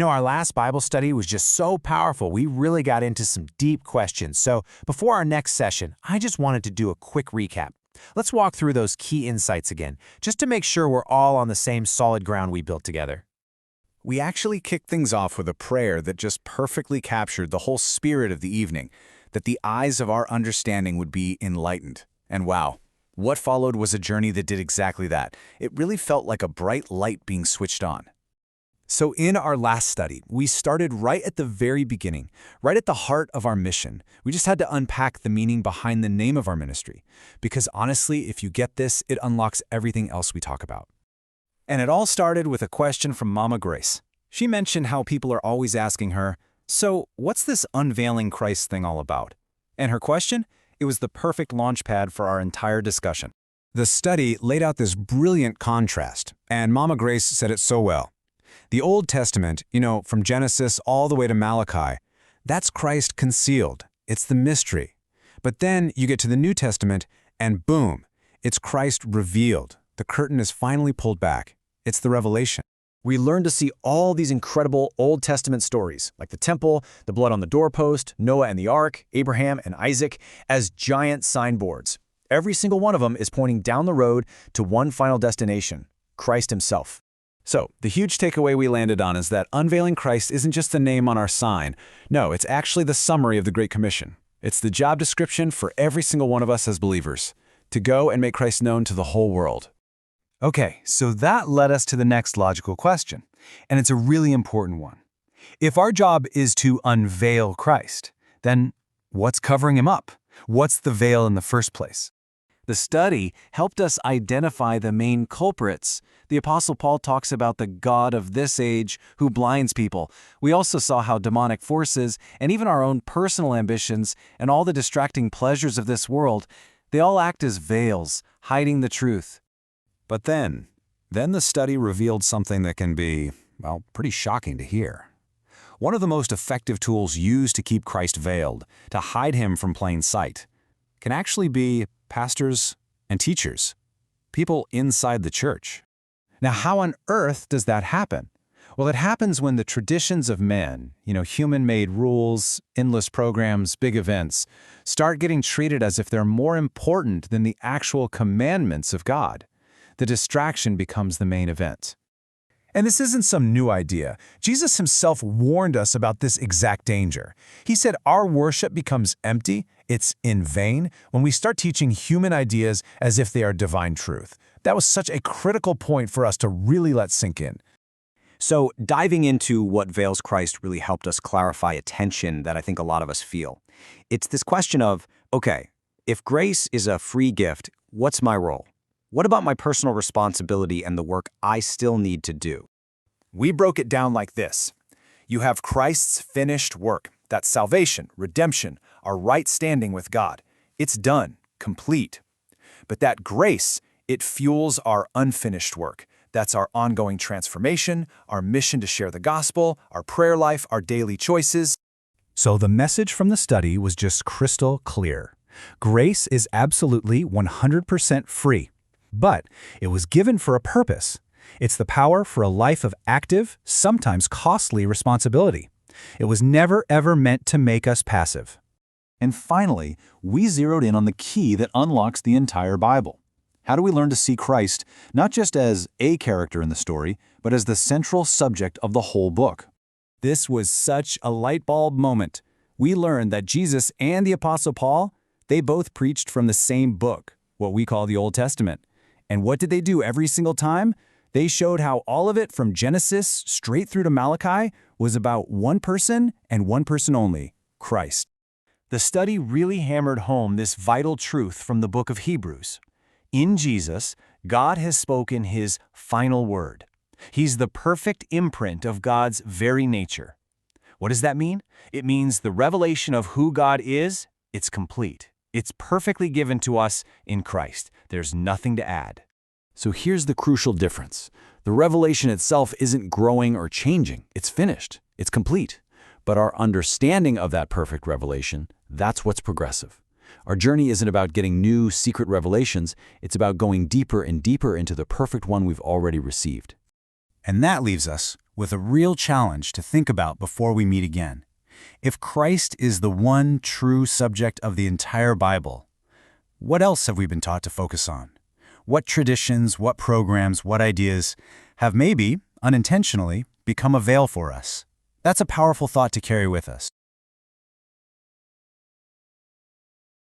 Our last Bible study was just so powerful. We really got into some deep questions. So before our next session, I just wanted to do a quick recap. Let's walk through those key insights again, just to make sure we're all on the same solid ground we built together. We actually kicked things off with a prayer that just perfectly captured the whole spirit of the evening, that the eyes of our understanding would be enlightened. And wow, what followed was a journey that did exactly that. It really felt like a bright light being switched on. So in our last study, we started right at the very beginning, right at the heart of our mission. We just had to unpack the meaning behind the name of our ministry, because honestly, if you get this, it unlocks everything else we talk about. And it all started with a question from Mama Grace. She mentioned how people are always asking her, "So what's this Unveiling Christ thing all about?" And her question? It was the perfect launch pad for our entire discussion. The study laid out this brilliant contrast, and Mama Grace said it so well. The Old Testament, from Genesis all the way to Malachi, that's Christ concealed. It's the mystery. But then you get to the New Testament, and boom, it's Christ revealed. The curtain is finally pulled back. It's the revelation. We learn to see all these incredible Old Testament stories, like the temple, the blood on the doorpost, Noah and the ark, Abraham and Isaac, as giant signboards. Every single one of them is pointing down the road to one final destination, Christ himself. So, the huge takeaway we landed on is that Unveiling Christ isn't just the name on our sign. No, it's actually the summary of the Great Commission. It's the job description for every single one of us as believers, to go and make Christ known to the whole world. Okay, so that led us to the next logical question, and it's a really important one. If our job is to unveil Christ, then what's covering him up? What's the veil in the first place? The study helped us identify the main culprits. The Apostle Paul talks about the god of this age who blinds people. We also saw how demonic forces and even our own personal ambitions and all the distracting pleasures of this world, they all act as veils, hiding the truth. But then the study revealed something that can be, pretty shocking to hear. One of the most effective tools used to keep Christ veiled, to hide him from plain sight, can actually be pastors and teachers, people inside the church. Now, how on earth does that happen? Well, it happens when the traditions of men, human-made rules, endless programs, big events, start getting treated as if they're more important than the actual commandments of God. The distraction becomes the main event. And this isn't some new idea. Jesus himself warned us about this exact danger. He said our worship becomes empty, it's in vain, when we start teaching human ideas as if they are divine truth. That was such a critical point for us to really let sink in. So diving into what veils Christ really helped us clarify a tension that I think a lot of us feel. It's this question of, okay, if grace is a free gift, what's my role? What about my personal responsibility and the work I still need to do? We broke it down like this. You have Christ's finished work. That's salvation, redemption, our right standing with God. It's done, complete. But that grace, it fuels our unfinished work. That's our ongoing transformation, our mission to share the gospel, our prayer life, our daily choices. So the message from the study was just crystal clear. Grace is absolutely 100% free. But it was given for a purpose. It's the power for a life of active, sometimes costly responsibility. It was never ever meant to make us passive. And finally, we zeroed in on the key that unlocks the entire Bible. How do we learn to see Christ not just as a character in the story, but as the central subject of the whole book? This was such a light bulb moment. We learned that Jesus and the Apostle Paul, they both preached from the same book, what we call the Old Testament. And what did they do every single time? They showed how all of it from Genesis straight through to Malachi was about one person and one person only, Christ. The study really hammered home this vital truth from the book of Hebrews. In Jesus, God has spoken his final word. He's the perfect imprint of God's very nature. What does that mean? It means the revelation of who God is, it's complete. It's perfectly given to us in Christ. There's nothing to add. So here's the crucial difference. The revelation itself isn't growing or changing. It's finished. It's complete. But our understanding of that perfect revelation, that's what's progressive. Our journey isn't about getting new, secret revelations. It's about going deeper and deeper into the perfect one we've already received. And that leaves us with a real challenge to think about before we meet again. If Christ is the one true subject of the entire Bible, what else have we been taught to focus on? What traditions, what programs, what ideas have maybe, unintentionally, become a veil for us? That's a powerful thought to carry with us.